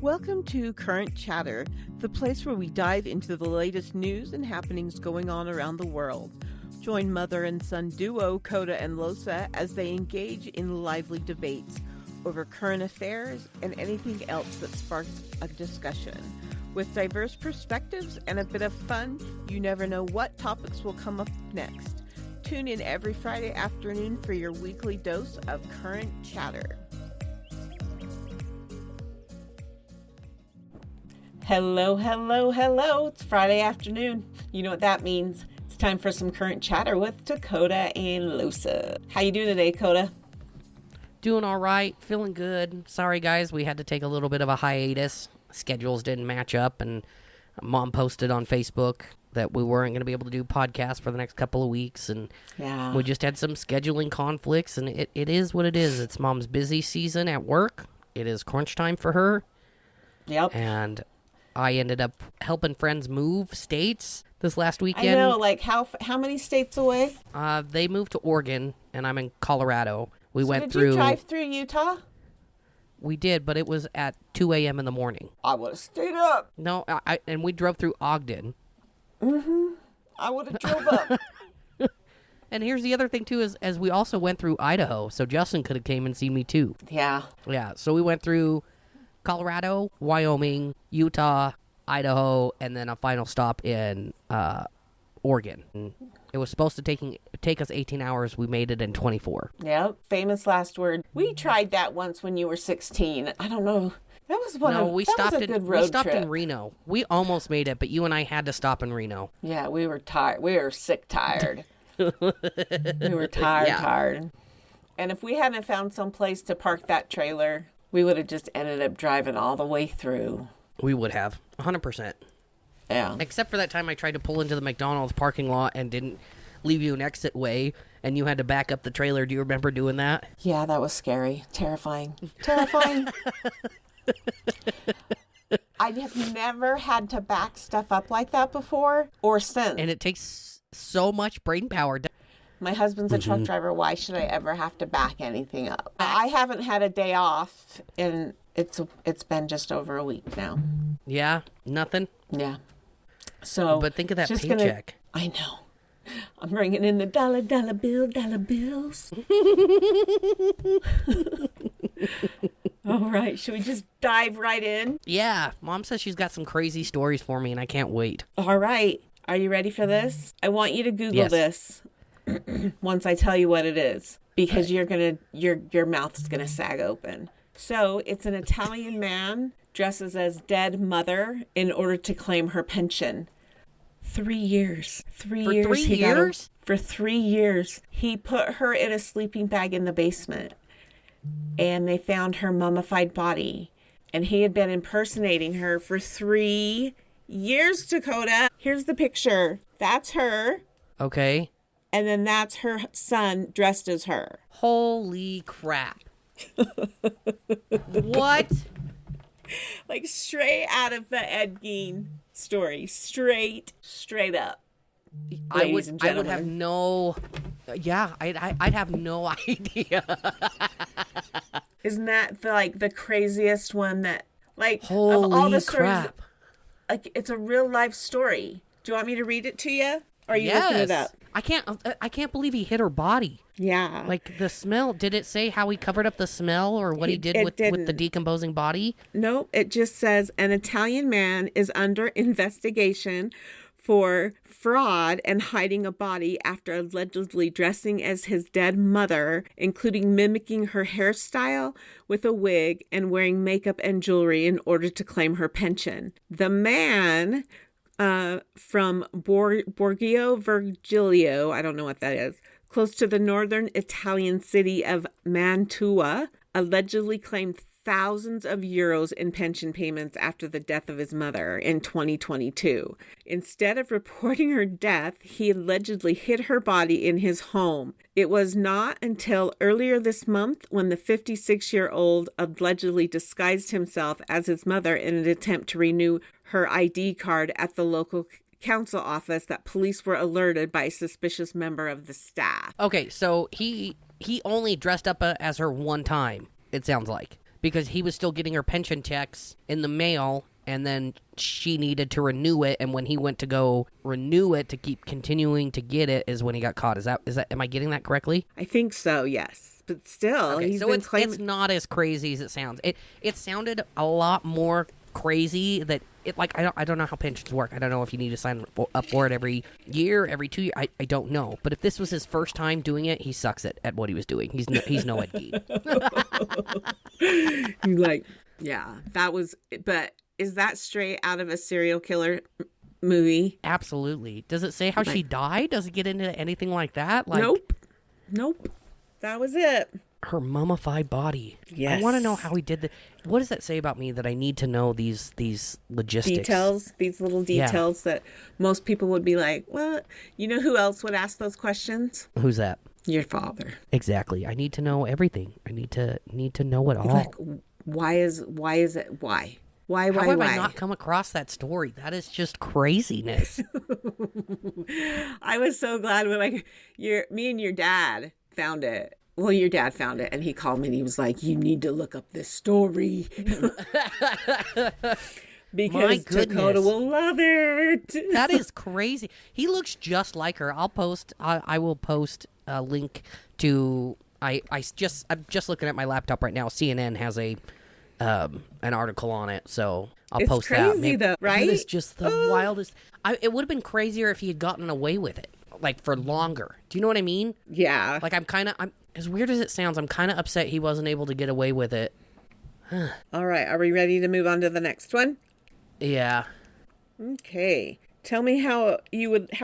Welcome to Current Chatter, the place where we dive into the latest news and happenings going on around the world. Join mother and son duo Kota and Losa as they engage in lively debates over current affairs and anything else that sparks a discussion. With diverse perspectives and a bit of fun, you never know what topics will come up next. Tune in every Friday afternoon for your weekly dose of Current Chatter. Hello, hello, hello. It's Friday afternoon. You know what that means. It's time for some Current Chatter with Kota and Losa. How you doing today, Kota? Doing all right. Feeling good. Sorry, guys. We had to take a little bit of a hiatus. Schedules didn't match up, and Mom posted on Facebook that we weren't going to be able to do podcasts for the next couple of weeks, and we just had some scheduling conflicts, and it is what it is. It's Mom's busy season at work. It is crunch time for her. Yep. And I ended up helping friends move states this last weekend. I know, like how many states away? They moved to Oregon, and I'm in Colorado. Did you drive through Utah? We did, but it was at 2 a.m. in the morning. I would have stayed up. No, and we drove through Ogden. Mm-hmm. I would have drove up. And here's the other thing, too, is as we also went through Idaho, so Justin could have came and seen me, too. Yeah. Yeah, so we went through Colorado, Wyoming, Utah, Idaho, and then a final stop in Oregon. And it was supposed to take us 18 hours. We made it in 24. Yep. Famous last word. We tried that once when you were 16. I don't know. That was a good road trip. In Reno. We almost made it, but you and I had to stop in Reno. Yeah, we were tired. We were sick tired. We were tired. And if we hadn't found some place to park that trailer, we would have just ended up driving all the way through. We would have. 100%. Yeah. Except for that time I tried to pull into the McDonald's parking lot and didn't leave you an exit way, and you had to back up the trailer. Do you remember doing that? Yeah, that was scary. Terrifying. Terrifying. I have never had to back stuff up like that before or since. And it takes so much brain power. My husband's a truck driver. Why should I ever have to back anything up? I haven't had a day off, and it's been just over a week now. Yeah? Nothing? Yeah. So, but think of that paycheck. I know. I'm bringing in the dollar bills. All right. Should we just dive right in? Yeah. Mom says she's got some crazy stories for me, and I can't wait. All right. Are you ready for this? I want you to Google this once I tell you what it is, because your mouth's gonna sag open. So it's an Italian man dresses as dead mother in order to claim her pension. 3 years. 3 years. For 3 years? For 3 years. He put her in a sleeping bag in the basement, and they found her mummified body. And he had been impersonating her for 3 years, Dakota. Here's the picture. That's her. Okay. And then that's her son dressed as her. Holy crap. What? Like straight out of the Ed Gein story. Straight up. I would have no... Yeah, I'd have no idea. Isn't that the craziest one that... Like, holy of all the stories, crap. Like, it's a real life story. Do you want me to read it to you? Or are you looking it up? I can't believe he hit her body. Yeah. Like the smell. Did it say how he covered up the smell or what he did with the decomposing body? No, it just says an Italian man is under investigation for fraud and hiding a body after allegedly dressing as his dead mother, including mimicking her hairstyle with a wig and wearing makeup and jewelry in order to claim her pension. The man... from Borgio Vergilio, I don't know what that is, close to the northern Italian city of Mantua, allegedly claimed thousands of euros in pension payments after the death of his mother in 2022. Instead of reporting her death, he allegedly hid her body in his home. It was not until earlier this month when the 56-year-old allegedly disguised himself as his mother in an attempt to renew her ID card at the local council office that police were alerted by a suspicious member of the staff. Okay, so he only dressed up as her one time, it sounds like. because he was still getting her pension checks in the mail, and then she needed to renew it, and when he went to go renew it to keep continuing to get it is when he got caught. Is that am I getting that correctly? I think so, yes. But still, Okay, he's so been it's not as crazy as it sounds. It sounded a lot more crazy that it like I don't know how pensions work. I don't know if you need to sign up for it every year, every 2 years. I don't know. But if this was his first time doing it, he sucks at what he was doing. He's no Ed Gein. like, yeah, that was. But is that straight out of a serial killer movie? Absolutely. Does it say how she died? Does it get into anything like that? Like, Nope. That was it. Her mummified body. Yes. I want to know how he did that. What does that say about me that I need to know these logistics? Details, these little details that most people would be like, what? You know who else would ask those questions? Who's that? Your father. Exactly. I need to know everything. I need to know it all. Like, why is it? Why? Why? How have I not come across that story? That is just craziness. I was so glad when me and your dad found it. Well, your dad found it, and he called me, and he was like, you need to look up this story. Because Dakota will love it. That is crazy. He looks just like her. I will post a link to, I'm just looking at my laptop right now. CNN has an article on it, so I'll post that. It's crazy, though, right? It's just the wildest. It would have been crazier if he had gotten away with it, like, for longer. Do you know what I mean? Yeah. Like, I'm as weird as it sounds, I'm kind of upset he wasn't able to get away with it. All right, are we ready to move on to the next one? Yeah. Okay. Tell me how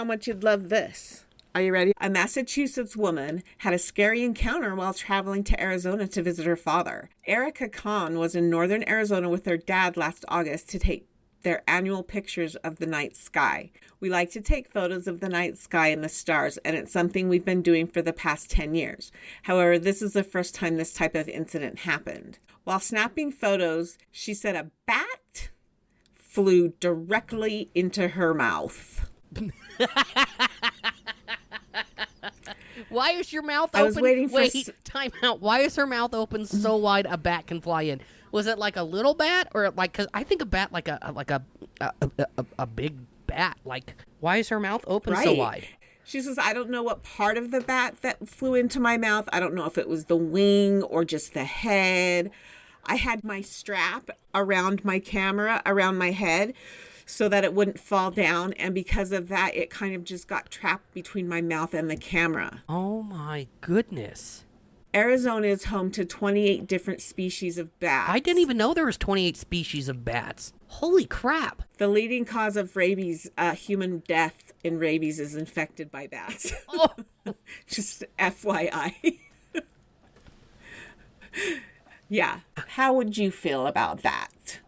much you'd love this. Are you ready? A Massachusetts woman had a scary encounter while traveling to Arizona to visit her father. Erica Kahn was in northern Arizona with her dad last August to take their annual pictures of the night sky. We like to take photos of the night sky and the stars, and it's something we've been doing for the past 10 years. However, this is the first time this type of incident happened. While snapping photos, she said a bat flew directly into her mouth. Why is your mouth open? I was waiting for... time out. Why is her mouth open so wide a bat can fly in? Was it like a little bat, or like? Because I think a bat like a big bat. Like, why is her mouth open so wide? She says, I don't know what part of the bat that flew into my mouth. I don't know if it was the wing or just the head. I had my strap around my camera, around my head, so that it wouldn't fall down. And because of that, it kind of just got trapped between my mouth and the camera. Oh, my goodness. Arizona is home to 28 different species of bats. I didn't even know there was 28 species of bats. Holy crap. The leading cause of rabies, human death in rabies, is infected by bats. Oh. Just FYI. Yeah. How would you feel about that?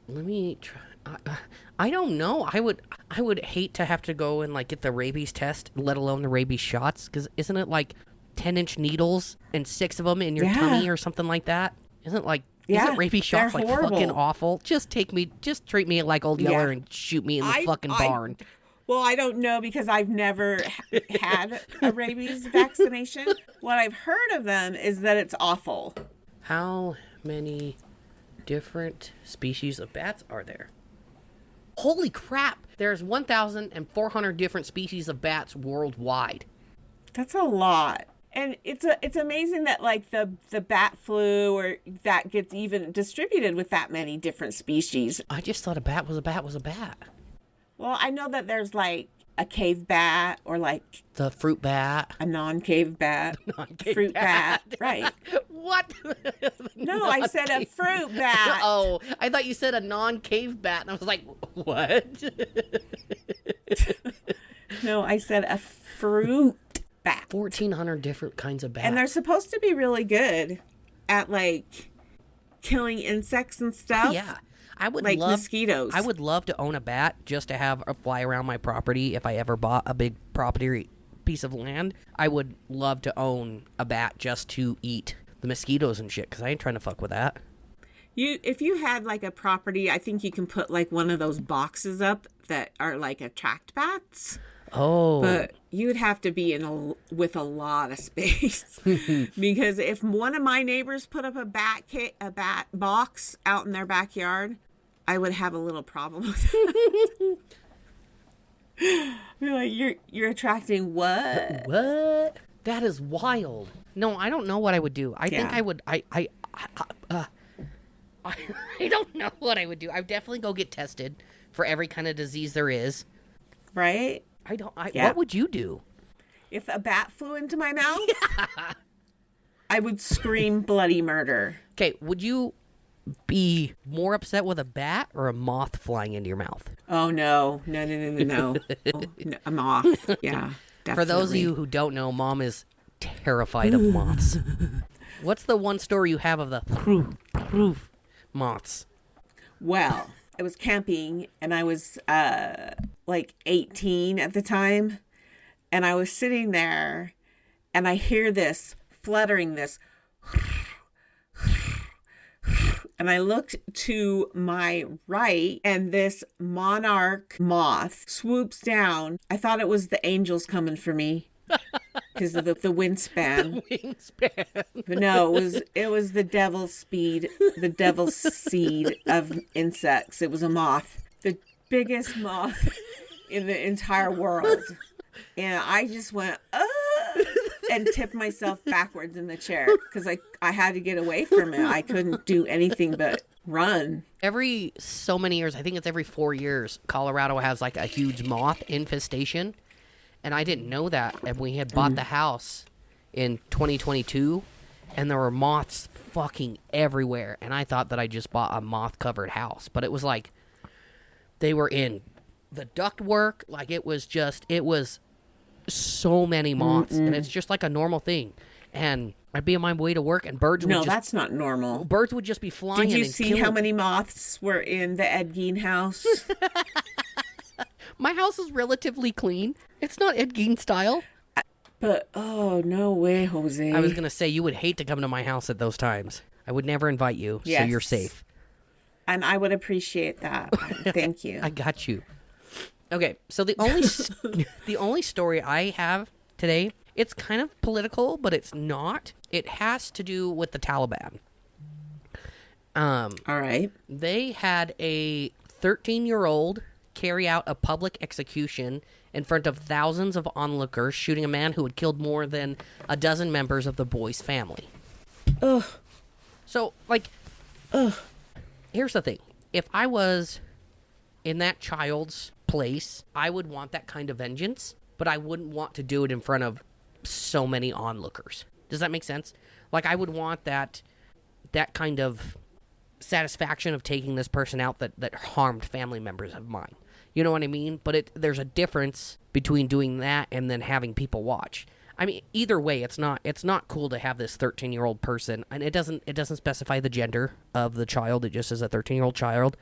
Let me try. I don't know. I would hate to have to go and like get the rabies test, let alone the rabies shots, because isn't it like 10-inch needles and 6 of them in your tummy or something like that? Isn't rabies shots like horrible. fucking awful? Just treat me like Old Yeller and shoot me in the fucking barn. Well, I don't know because I've never had a rabies vaccination. What I've heard of them is that it's awful. How many different species of bats are there? Holy crap! There's 1,400 different species of bats worldwide. That's a lot. And it's amazing that like the bat flu or that gets even distributed with that many different species. I just thought a bat was a bat was a bat. Well, I know that there's like a cave bat or like the fruit bat, a non-cave bat, fruit bat, right? What? No, I said a fruit bat. Oh, I thought you said a non-cave bat, and I was like, what? No, I said a fruit bat. 1,400 different kinds of bats. And they're supposed to be really good at like killing insects and stuff. Yeah. I would like love mosquitoes. I would love to own a bat just to have a fly around my property if I ever bought a big property piece of land. I would love to own a bat just to eat the mosquitoes and shit, because I ain't trying to fuck with that. If you had like a property, I think you can put like one of those boxes up that are like attract bats. Oh. But you would have to be with a lot of space. Because if one of my neighbors put up a bat box out in their backyard, I would have a little problem with it. You're like, you're attracting what? What? That is wild. No, I don't know what I would do. I think I would. I don't know what I would do. I would definitely go get tested for every kind of disease there is. Right? What would you do? If a bat flew into my mouth, I would scream bloody murder. Okay, would you be more upset with a bat or a moth flying into your mouth? Oh, no. No, a moth. Yeah, definitely. For those of you who don't know, Mom is terrified of moths. What's the one story you have of the moths? Well, I was camping, and I was like 18 at the time, and I was sitting there, and I hear this fluttering, this, and I looked to my right, and this monarch moth swoops down. I thought it was the angels coming for me because of the wingspan. The wingspan. But no, it was the devil's seed of insects. It was a moth, the biggest moth in the entire world. And I just went, and tipped myself backwards in the chair because I had to get away from it. I couldn't do anything but run. Every so many years, I think it's every 4 years, Colorado has like a huge moth infestation. And I didn't know that. And we had bought the house in 2022, and there were moths fucking everywhere. And I thought that I just bought a moth-covered house. But it was like, they were in the ductwork. Like, it was so many moths. And it's just like a normal thing. And I'd be on my way to work, and birds would No, that's not normal. Birds would just be flying in. Did you and see how many moths were in the Ed Gein house? My house is relatively clean. It's not Ed Gein style. But, oh, no way, Jose. I was going to say, you would hate to come to my house at those times. I would never invite you, so you're safe. And I would appreciate that. Thank you. I got you. Okay, so the only story I have today, it's kind of political, but it's not. It has to do with the Taliban. All right. They had a 13-year-old carry out a public execution in front of thousands of onlookers, shooting a man who had killed more than a dozen members of the boy's family. Ugh. So, here's the thing. If I was in that child's place, I would want that kind of vengeance, but I wouldn't want to do it in front of so many onlookers. Does that make sense? Like, I would want that kind of satisfaction of taking this person out that harmed family members of mine. You know what I mean? But there's a difference between doing that and then having people watch. I mean, either way, it's not cool to have this 13-year-old person, and it doesn't specify the gender of the child. It just says a 13-year-old child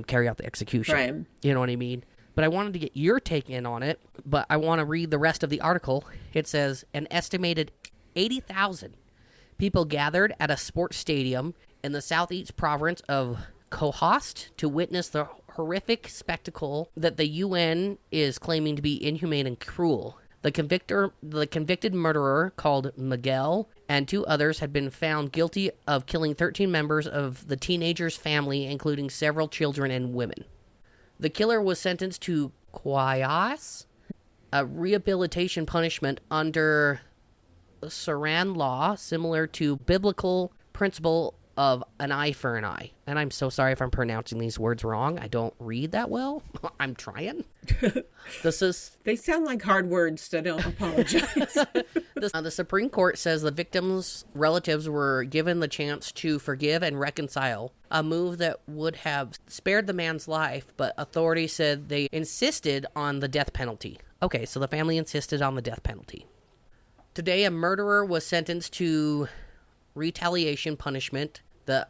carry out the execution. Right. You know what I mean? But I wanted to get your take in on it, but I want to read the rest of the article. It says, an estimated 80,000 people gathered at a sports stadium in the southeast province of Khost to witness the horrific spectacle that the UN is claiming to be inhumane and cruel. The convicted murderer, called Miguel, and two others had been found guilty of killing 13 members of the teenager's family, including several children and women. The killer was sentenced to Qiyas, a rehabilitation punishment under Saran law, similar to biblical principle of an eye for an eye. And I'm so sorry if I'm pronouncing these words wrong. I don't read that well. I'm trying. They sound like hard words, so don't apologize. The Supreme Court says the victim's relatives were given the chance to forgive and reconcile, a move that would have spared the man's life, but authorities said they insisted on the death penalty. Okay, so the family insisted on the death penalty. Today, a murderer was sentenced to retaliation punishment, the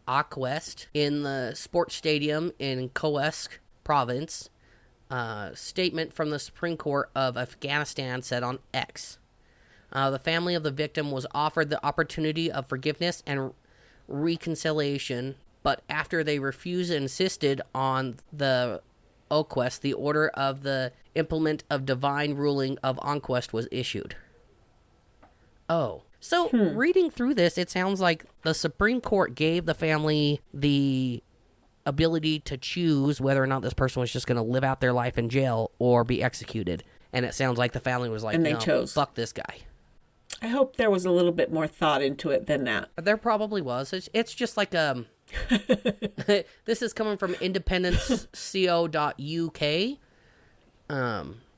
Aquest, in the sports stadium in Khost province. Statement from the Supreme Court of Afghanistan said on X. The family of the victim was offered the opportunity of forgiveness and reconciliation, but after they refused and insisted on the Oquest, the order of the implement of divine ruling of Onquest was issued. Oh. So, reading through this, it sounds like the Supreme Court gave the family the ability to choose whether or not this person was just going to live out their life in jail or be executed. And it sounds like the family was like, and they no, chose. Fuck this guy. I hope there was a little bit more thought into it than that. There probably was. It's just like this is coming from independenceco.uk.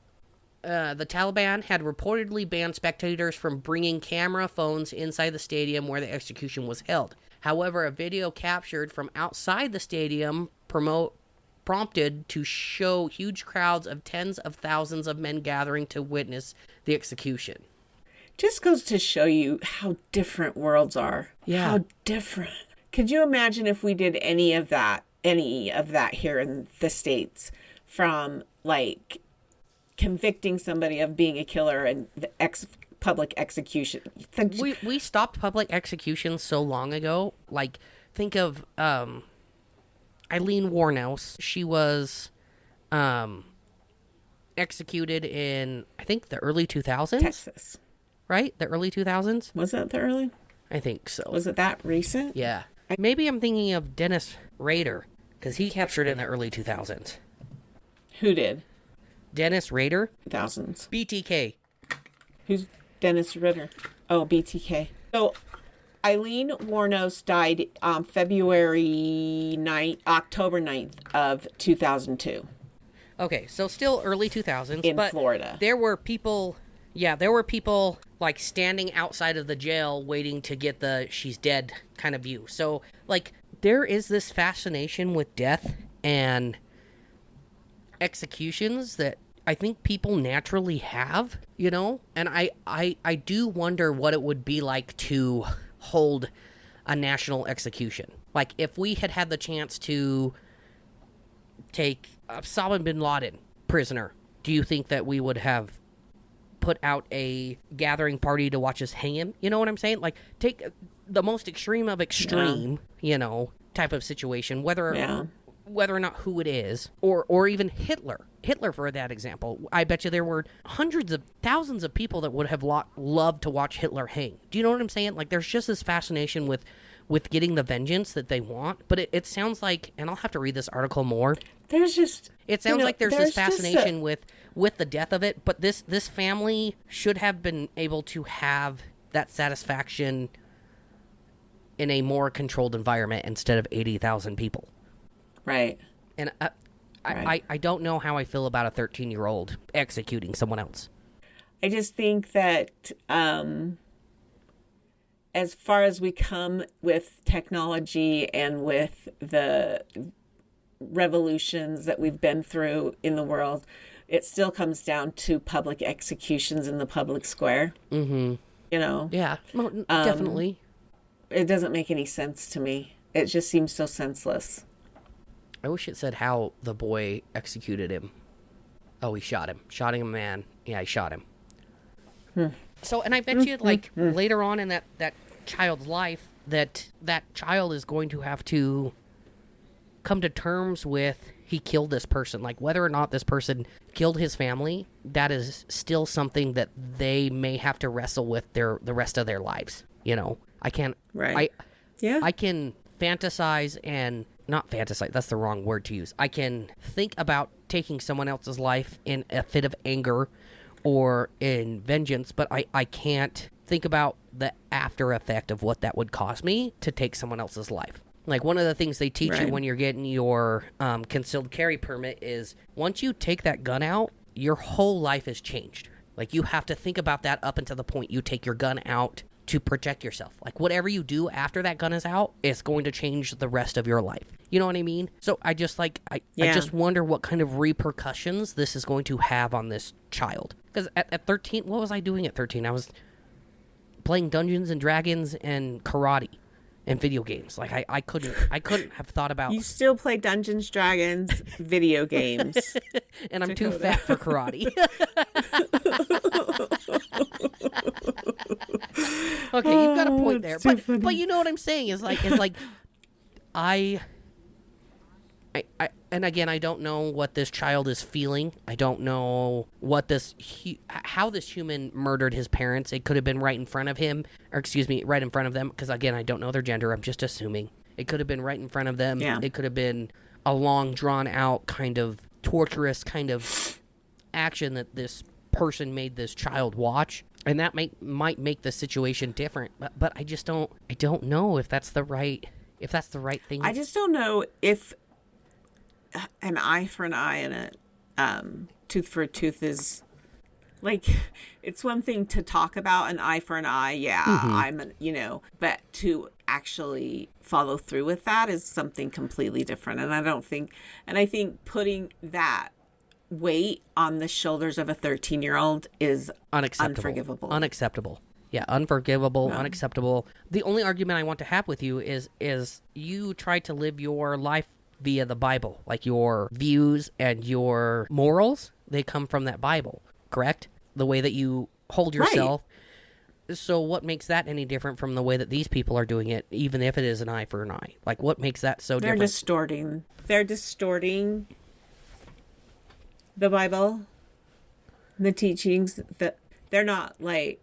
The Taliban had reportedly banned spectators from bringing camera phones inside the stadium where the execution was held. However, a video captured from outside the stadium prompted to show huge crowds of tens of thousands of men gathering to witness the execution. Just goes to show you how different worlds are. Yeah. How different. Could you imagine if we did any of that here in the States, from like convicting somebody of being a killer and the public execution? We stopped public executions so long ago. Like, think of Eileen Wuornos. She was executed in, I think, the early 2000s. Texas. Right? The early 2000s? Was that the early? I think so. Was it that recent? Yeah. Maybe I'm thinking of Dennis Rader, because he captured in the early 2000s. Who did? Dennis Rader? Thousands. BTK. Who's Dennis Ritter? Oh, BTK. So, Eileen Wuornos died October 9th of 2002. Okay, so still early 2000s. In but Florida. There were people like standing outside of the jail waiting to get the she's dead kind of view. So, like, there is this fascination with death and executions that I think people naturally have, you know? And I do wonder what it would be like to hold a national execution. Like, if we had had the chance to take Osama bin Laden prisoner, do you think that we would have put out a gathering party to watch us hang him? You know what I'm saying? Like, take the most extreme of extreme, you know, type of situation, whether or not who it is, or even Hitler, for that example. I bet you there were hundreds of thousands of people that would have loved to watch Hitler hang. Do you know what I'm saying? Like, there's just this fascination with getting the vengeance that they want. But it sounds like, and I'll have to read this article more. It sounds like there's this fascination with the death of it. But this family should have been able to have that satisfaction in a more controlled environment instead of 80,000 people. Right. And I don't know how I feel about a 13-year-old executing someone else. I just think that as far as we come with technology and with the revolutions that we've been through in the world, it still comes down to public executions in the public square. Mm-hmm. You know? Yeah, definitely. It doesn't make any sense to me. It just seems so senseless. I wish it said how the boy executed him. Oh, he shot him. Shot him, man. Yeah, he shot him. So, and I bet you, like, later on in that child's life, that child is going to have to come to terms with he killed this person. Like, whether or not this person killed his family, that is still something that they may have to wrestle with the rest of their lives. You know? I can't... Right. I can fantasize and... Not fantasize, that's the wrong word to use. I can think about taking someone else's life in a fit of anger or in vengeance, but I can't think about the after effect of what that would cost me to take someone else's life. Like, one of the things they teach you when you're getting your concealed carry permit is once you take that gun out, your whole life is changed. Like, you have to think about that up until the point you take your gun out to protect yourself. Like, whatever you do after that gun is out, it's going to change the rest of your life. You know what I mean? So I just I just wonder what kind of repercussions this is going to have on this child. Because at 13, what was I doing at 13? I was playing Dungeons and Dragons and karate and video games. Like, I couldn't have thought about... You still play Dungeons, Dragons, video games. And I'm too fat for karate. Okay, you've got a point there. But you know what I'm saying is like I And again, I don't know what this child is feeling. I don't know what how this human murdered his parents. It could have been right in front of him, or excuse me, right in front of them, because again, I don't know their gender. I'm just assuming. It could have been right in front of them. Yeah. It could have been a long, drawn-out, kind of torturous kind of action that this person made this child watch. And that might make the situation different. But I just don't know if that's the right thing. I just don't know if an eye for an eye and a tooth for a tooth is, like, it's one thing to talk about an eye for an eye. Yeah, but to actually follow through with that is something completely different. And I think putting that weight on the shoulders of a 13-year-old is unforgivable. Unacceptable. Yeah, unforgivable, unacceptable. The only argument I want to have with you is you try to live your life via the Bible. Like, your views and your morals, they come from that Bible, correct? The way that you hold yourself. Right. So what makes that any different from the way that these people are doing it, even if it is an eye for an eye? Like, what makes that so different? They're distorting the Bible, the teachings. That they're not like...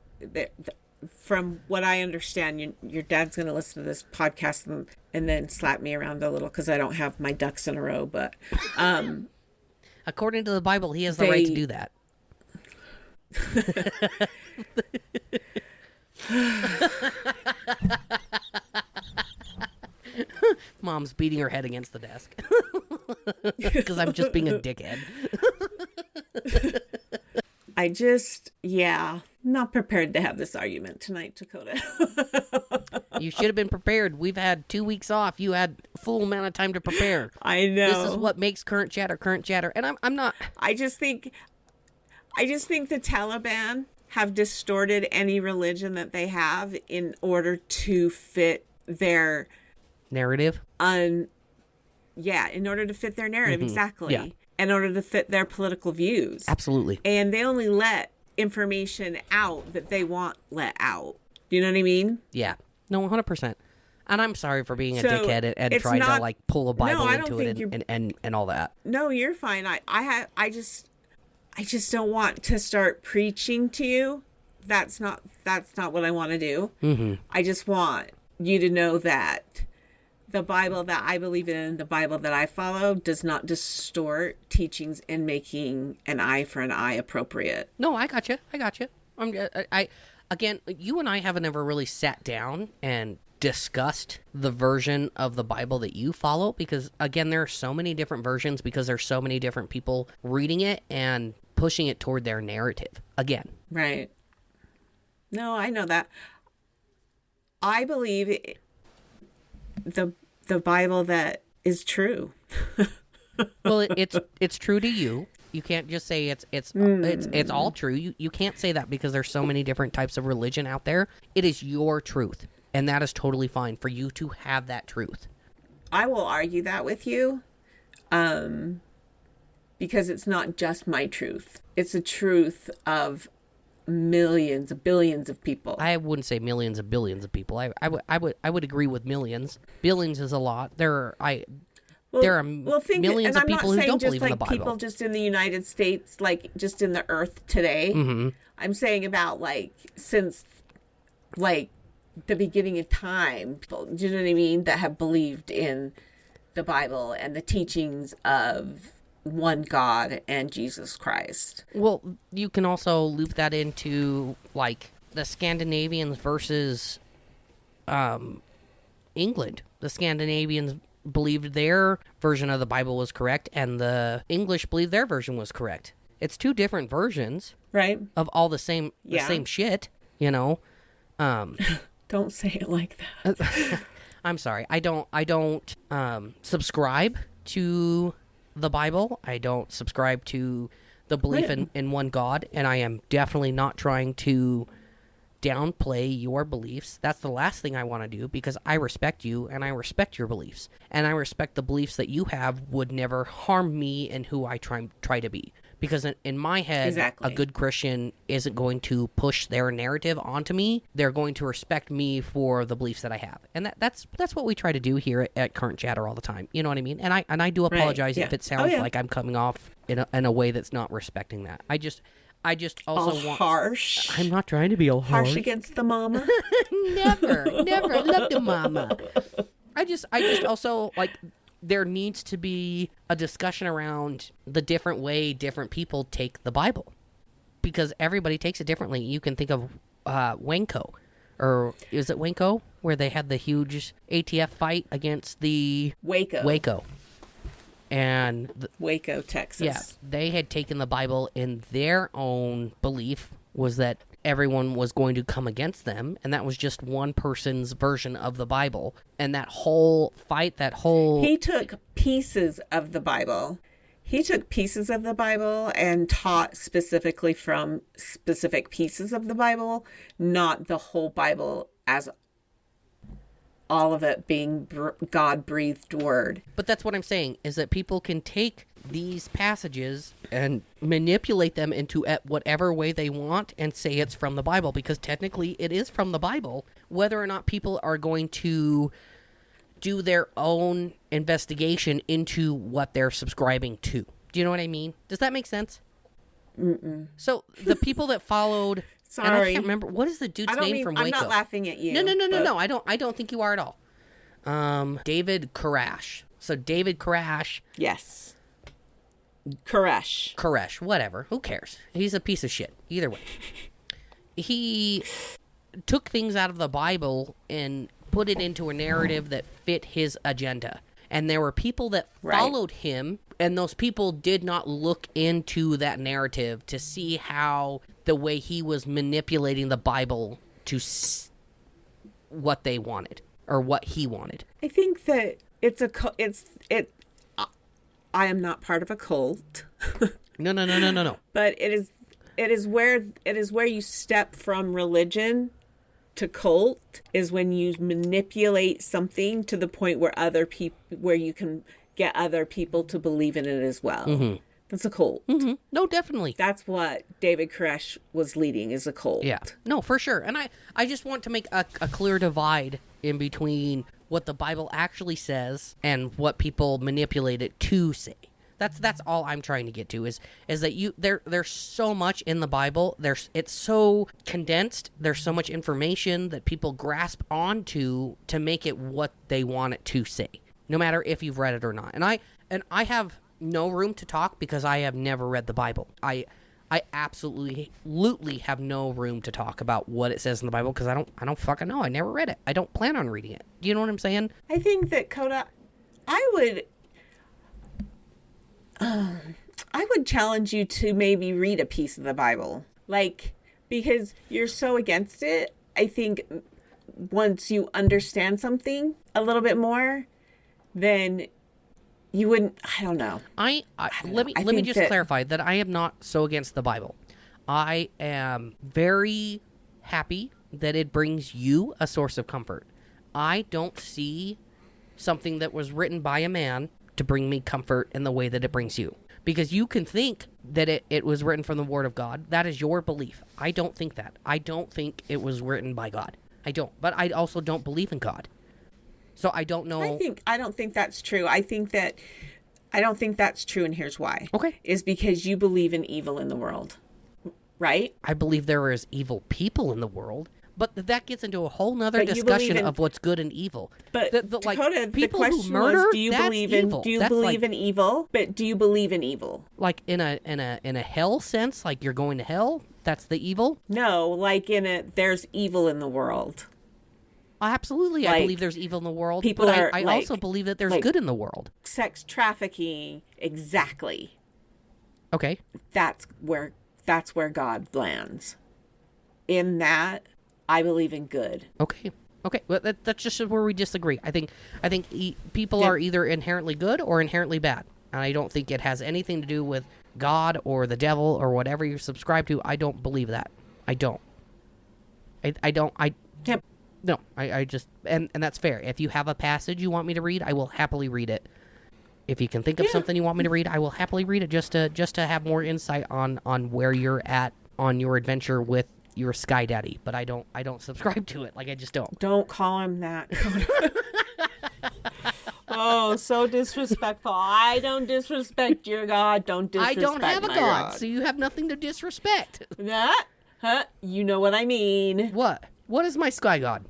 From what I understand, your dad's going to listen to this podcast and then slap me around a little because I don't have my ducks in a row. But according to the Bible, he has the right to do that. Mom's beating her head against the desk because I'm just being a dickhead. Not prepared to have this argument tonight, Dakota. You should have been prepared. We've had 2 weeks off. You had a full amount of time to prepare. I know. This is what makes current chatter. And I'm not. I just think the Taliban have distorted any religion that they have in order to fit their narrative. In order to fit their narrative, exactly. Yeah. In order to fit their political views. Absolutely. And they only let information out that they want let out. You know what I mean? Yeah. No, 100%. And I'm sorry for being a dickhead and trying to like pull a Bible into it and all that. No, you're fine. I just don't want to start preaching to you. That's not what I want to do. Mm-hmm. I just want you to know that the Bible that I believe in, the Bible that I follow, does not distort teachings in making an eye for an eye appropriate. No, I got you. Again, you and I haven't ever really sat down and discussed the version of the Bible that you follow because, again, there are so many different versions because there's so many different people reading it and pushing it toward their narrative. Again. Right. No, I know that. I believe the Bible that is true. Well, it's true to you. You can't just say it's all true. You can't say that because there's so many different types of religion out there. It is your truth, and that is totally fine for you to have that truth. I will argue that with you, because it's not just my truth. It's the truth of millions, billions of people. I wouldn't say millions of billions of people. I would agree with millions. Billions is a lot. There are millions of people who don't believe in the Bible. I'm not saying just like people just in the United States, like just in the earth today. Mm-hmm. I'm saying about like since like the beginning of time, people, do you know what I mean, that have believed in the Bible and the teachings of one God and Jesus Christ. Well, you can also loop that into like the Scandinavians versus England. The Scandinavians believed their version of the Bible was correct, and the English believed their version was correct. It's two different versions, right, of all the same shit. You know. Don't say it like that. I'm sorry. I don't subscribe to the Bible. I don't subscribe to the belief in one God, and I am definitely not trying to downplay your beliefs. That's the last thing I want to do because I respect you and I respect your beliefs, and I respect the beliefs that you have would never harm me and who I try to be, Because in my head, Exactly. a good Christian isn't going to push their narrative onto me. They're going to respect me for the beliefs that I have. And that's what we try to do here at Current Chatter all the time. You know what I mean? And I do apologize if it sounds like I'm coming off in a way that's not respecting that. I just also all harsh. I'm not trying to be all harsh. Harsh against the mama. Never. I love the mama. I just also, like, there needs to be a discussion around the different way different people take the Bible. Because everybody takes it differently. You can think of Wanko. Or is it Wanko? Where they had the huge ATF fight against the... Waco. And... Waco, Texas. Yeah, they had taken the Bible in their own belief was that everyone was going to come against them, and that was just one person's version of the Bible. And that whole fight, He took pieces of the Bible. He took pieces of the Bible and taught specifically from specific pieces of the Bible, not the whole Bible as all of it being God-breathed word. But that's what I'm saying, is that people can take these passages and manipulate them into whatever way they want and say it's from the Bible, because technically it is from the Bible. Whether or not people are going to do their own investigation into what they're subscribing to. Do you know what I mean? Does that make sense? Mm-mm. So the people that followed... Sorry. And I can't remember. What is the dude's name from Waco? I'm not laughing at you. No. I don't think you are at all. David Koresh. So David Koresh. Yes. Koresh. Whatever. Who cares? He's a piece of shit. Either way. He took things out of the Bible and put it into a narrative that fit his agenda. And there were people that followed him, and those people did not look into that narrative to see how the way he was manipulating the Bible to what they wanted or what he wanted. I think that I am not part of a cult. No. But it is where you step from religion to cult, is when you manipulate something to the point where you can get other people to believe in it as well. Mm-hmm. That's a cult. Mm-hmm. No, definitely. That's what David Koresh was leading, is a cult. Yeah. No, for sure. And I just want to make a clear divide in between what the Bible actually says and what people manipulate it to say. That's all I'm trying to get to is that there's so much in the Bible. It's so condensed. There's so much information that people grasp onto to make it what they want it to say, no matter if you've read it or not. And I have no room to talk because I have never read the Bible. I absolutely have no room to talk about what it says in the Bible because I don't fucking know. I never read it. I don't plan on reading it. Do you know what I'm saying? I think that Kota, I would challenge you to maybe read a piece of the Bible, like, because you're so against it. I think once you understand something a little bit more, then you wouldn't. I don't know. Let me just clarify that I am not so against the Bible. I am very happy that it brings you a source of comfort. I don't see something that was written by a man to bring me comfort in the way that it brings you. Because you can think that it was written from the Word of God. That is your belief. I don't think that. I don't think it was written by God. I don't. But I also don't believe in God. So I don't know. I don't think that's true. I don't think that's true, and here's why. Okay. Is because you believe in evil in the world, right? I believe there is evil people in the world. But that gets into a whole nother discussion of what's good and evil. But like, Dakota, people the question who murder, was, do you believe like, in evil? But do you believe in evil? Like in a hell sense, like you're going to hell? That's the evil? No, like there's evil in the world. Absolutely, like, I believe there's evil in the world. People but I also believe that there's good in the world. Sex trafficking, exactly. Okay. That's where God lands. In that, I believe in good. Okay. Well, that's just where we disagree. I think people are either inherently good or inherently bad, and I don't think it has anything to do with God or the devil or whatever you subscribe to. I don't believe that. I don't. Yep. No, I just and that's fair. If you have a passage you want me to read, I will happily read it. if you can think of something you want me to read, I will happily read it just to have more insight on where you're at on your adventure with your Sky Daddy. But I don't subscribe to it. Like, I just don't. Don't call him that. Oh, so disrespectful. I don't disrespect your God. Don't disrespect I don't have a my God, so you have nothing to disrespect. That? Huh? You know what I mean. What? What is my Sky God?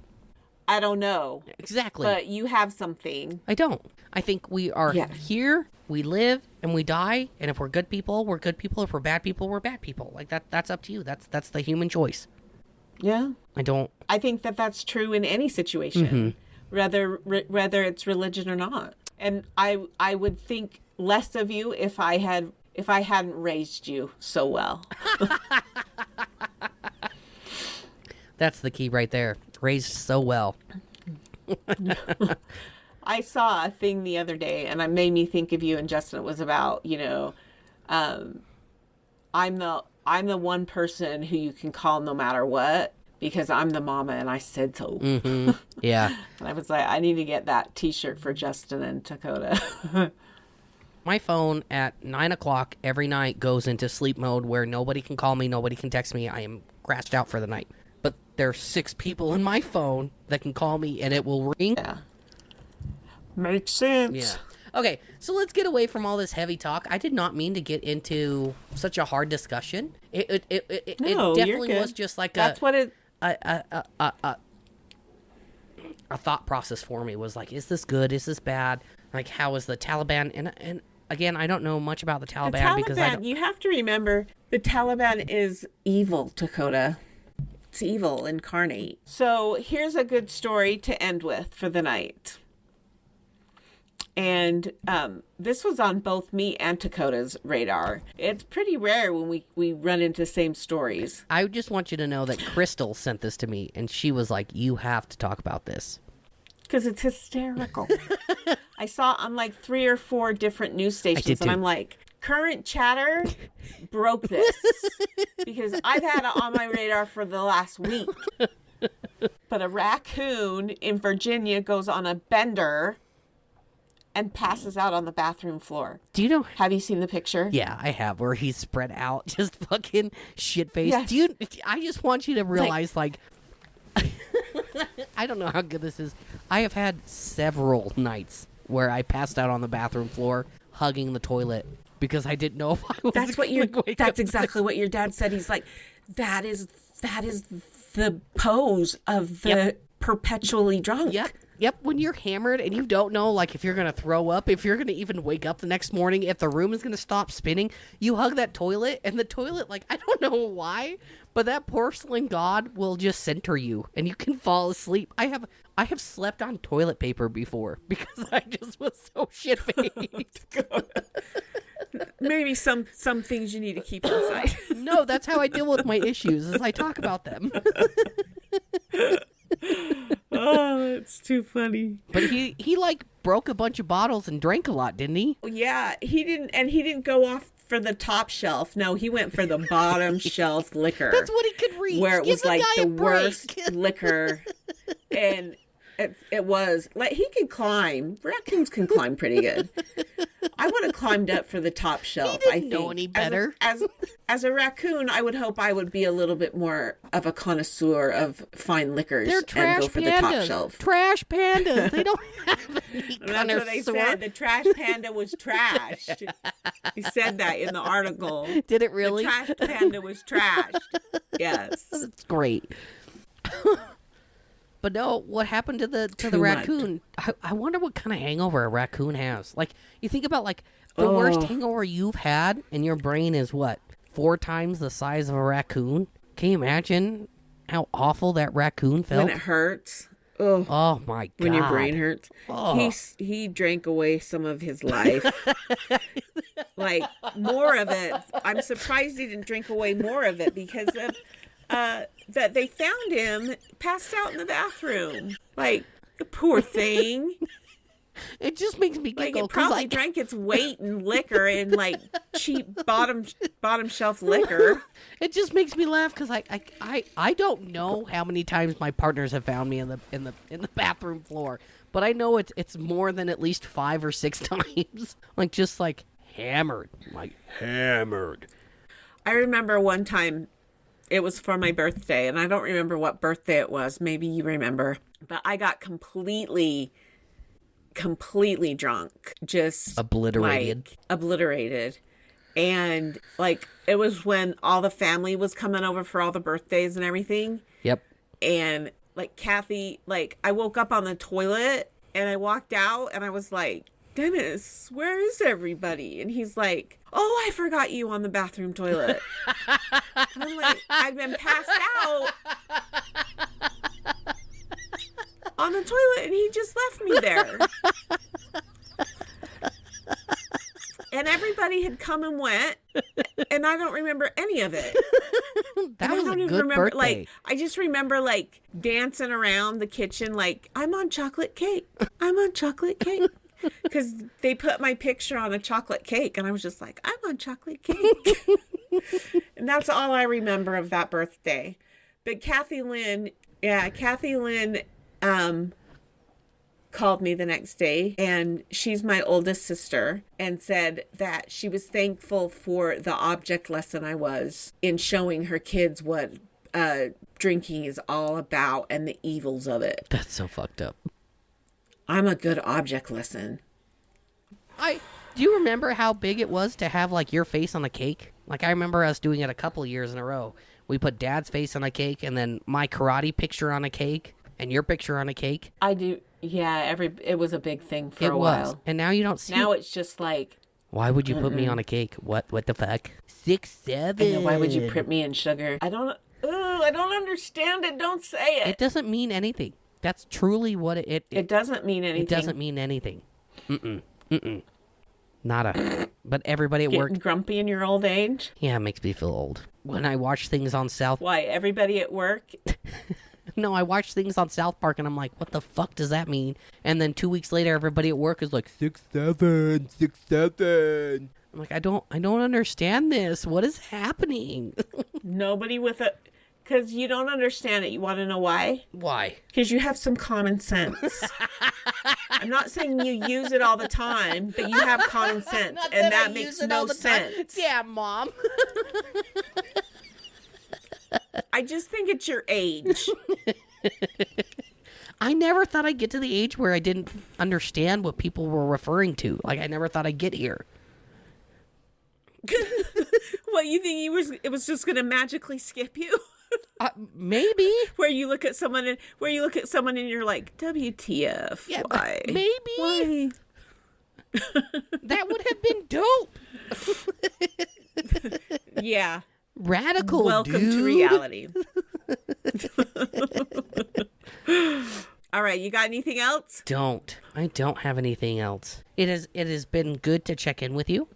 I don't know. Exactly. But you have something. I don't. I think we are here, we live, and we die, and if we're good people, we're good people. If we're bad people, we're bad people. Like, that's up to you. That's the human choice. Yeah. I think that's true in any situation. Whether it's religion or not. And I would think less of you if I hadn't raised you so well. That's the key right there. Raised so well. I saw a thing the other day and it made me think of you and Justin. It was about, I'm the one person who you can call no matter what. Because I'm the mama and I said so. Mm-hmm. Yeah. And I was like, I need to get that t-shirt for Justin and Dakota. My phone at 9 o'clock every night goes into sleep mode where nobody can call me, nobody can text me. I am crashed out for the night. But there's 6 people in my phone that can call me and it will ring. Yeah. Makes sense. Yeah. Okay, so let's get away from all this heavy talk. I did not mean to get into such a hard discussion. It definitely was just like That's what it... a thought process for me was like, is this good? Is this bad? Like, how is the Taliban? And again, I don't know much about the Taliban, because you have to remember the Taliban is evil, Dakota. It's evil incarnate. So here's a good story to end with for the night. And this was on both me and Dakota's radar. It's pretty rare when we run into the same stories. I just want you to know that Crystal sent this to me, and she was like, you have to talk about this. Because it's hysterical. I saw on like 3 or 4 different news stations, and I'm like, current chatter broke this. Because I've had it on my radar for the last week. But a raccoon in Virginia goes on a bender and passes out on the bathroom floor. Do you know? Have you seen the picture? Yeah, I have, where he's spread out, just fucking shit-faced. Yes. I just want you to realize, like I don't know how good this is. I have had several nights where I passed out on the bathroom floor, hugging the toilet, because I didn't know if I was That's exactly what your dad said. He's like, that is the pose of the perpetually drunk. Yep, when you're hammered and you don't know, like, if you're going to throw up, if you're going to even wake up the next morning, if the room is going to stop spinning, you hug that toilet, and the toilet, like, I don't know why, but that porcelain god will just center you, and you can fall asleep. I have slept on toilet paper before, because I just was so shit-faced. Maybe some things you need to keep inside. No, that's how I deal with my issues, is I talk about them. Oh, it's too funny. But he like broke a bunch of bottles and drank a lot, didn't he? Yeah, he didn't go off for the top shelf. No, he went for the bottom shelf liquor. That's what he could reach. Where it was like the worst liquor. And it was like, he could climb. Raccoons can climb pretty good. I would have climbed up for the top shelf. He didn't know any better. As a raccoon, I would hope I would be a little bit more of a connoisseur of fine liquors. They're trash and go for pandas. the top shelf. Trash pandas. They don't have any That's what they said. The trash panda was trashed. He said that in the article. Did it really? The trash panda was trashed. Yes. That's great. But no, what happened to the raccoon? I wonder what kind of hangover a raccoon has. Like, you think about, like, the worst hangover you've had, and your brain is what? 4 times the size of a raccoon? Can you imagine how awful that raccoon felt? When it hurts. Ugh. Oh, my God. When your brain hurts. Oh. He drank away some of his life. Like, more of it. I'm surprised he didn't drink away more of it, because of... that they found him passed out in the bathroom. Like, the poor thing. It just makes me Like, giggle. it probably 'cause, like, drank its weight in liquor and, like, cheap bottom shelf liquor. it just makes me laugh because I don't know how many times my partners have found me in the bathroom floor, but I know it's more than at least 5 or 6 times. Like, just like hammered, like hammered. I remember one time it was for my birthday, and I don't remember what birthday it was. Maybe you remember. But I got completely drunk. Just Obliterated. like, obliterated. And like, it was when all the family was coming over for all the birthdays and everything. Yep. And like, Kathy, like, I woke up on the toilet and I walked out and I was like, Dennis, where is everybody? And he's like, oh, I forgot you on the bathroom toilet. And I'm like, I'd been passed out on the toilet and he just left me there. And everybody had come and went, and I don't remember any of it. That was I don't a even good remember, birthday. like, I just remember, like, dancing around the kitchen, like, I'm on chocolate cake. I'm on chocolate cake. Because they put my picture on a chocolate cake, and I was just like, I'm on chocolate cake. And that's all I remember of that birthday. But Kathy Lynn called me the next day, and she's my oldest sister, and said that she was thankful for the object lesson I was in showing her kids what drinking is all about and the evils of it. That's so fucked up. I'm a good object lesson. Do you remember how big it was to have, like, your face on a cake? Like, I remember us doing it a couple years in a row. We put Dad's face on a cake, and then my karate picture on a cake, and your picture on a cake. I do. Yeah, it was a big thing for a while. And now you don't see Now it's just like, why would you put me on a cake? What the fuck? 6, 7. and then why would you print me in sugar? I don't understand it. Don't say it. It doesn't mean anything. That's truly what It doesn't mean anything. It doesn't mean anything. Nada. But everybody at work. Getting grumpy in your old age? Yeah, it makes me feel old. When I watch things on South. Why? Everybody at work? No, I watch things on South Park and I'm like, what the fuck does that mean? And then 2 weeks later, everybody at work is like 6, 7, 6, 7. I'm like, I don't understand this. What is happening? Nobody with a... Because you don't understand it. You want to know why? Why? Because you have some common sense. I'm not saying you use it all the time, but you have common sense. And that makes no sense. Yeah, Mom. I just think it's your age. I never thought I'd get to the age where I didn't understand what people were referring to. Like, I never thought I'd get here. What, you think it was just going to magically skip you? Maybe. Where you look at someone and you're like, WTF? Yeah, why? Maybe. Why? That would have been dope. Yeah. Radical. Welcome dude. to reality. All right, you got anything else? I don't have anything else. It has been good to check in with you.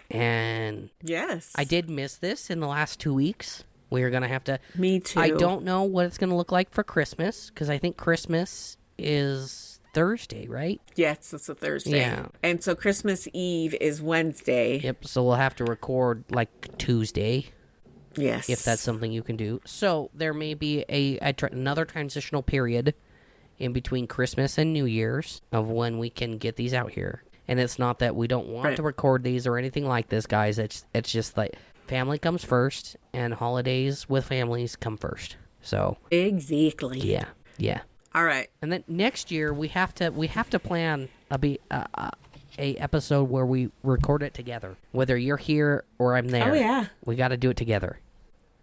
And yes, I did miss this in the last 2 weeks. We're going to have to... Me too. I don't know what it's going to look like for Christmas, because I think Christmas is Thursday, right? Yes, it's a Thursday. Yeah. And so Christmas Eve is Wednesday. Yep, so we'll have to record like Tuesday. Yes. If that's something you can do. So there may be another transitional period in between Christmas and New Year's of when we can get these out here. And it's not that we don't want to record these or anything like this, guys. It's just like family comes first and holidays with families come first. So exactly. Yeah. All right. And then next year we have to plan a episode where we record it together. Whether you're here or I'm there. Oh yeah. We got to do it together.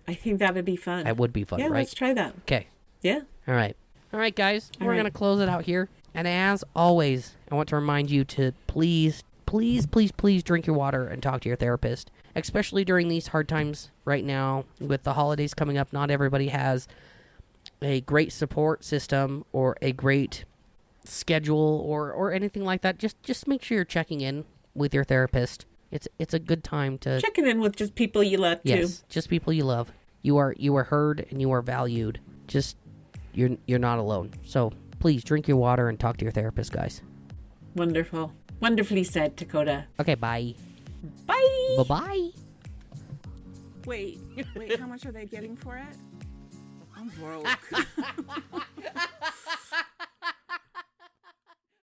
I think that would be fun. That would be fun, right? Yeah, let's try that. Okay. Yeah. All right, guys. We're right. going to close it out here. And as always, I want to remind you to please drink your water and talk to your therapist, especially during these hard times right now with the holidays coming up. Not everybody has a great support system or a great schedule or anything like that. Just make sure you're checking in with your therapist. It's a good time to checking in with just people you love too. Yes, just people you love. You are heard and you are valued. Just you're not alone. So please drink your water and talk to your therapist, guys. Wonderful. Wonderfully said, Dakota. Okay, bye. Bye. Bye-bye. Wait, how much are they getting for it? I'm broke.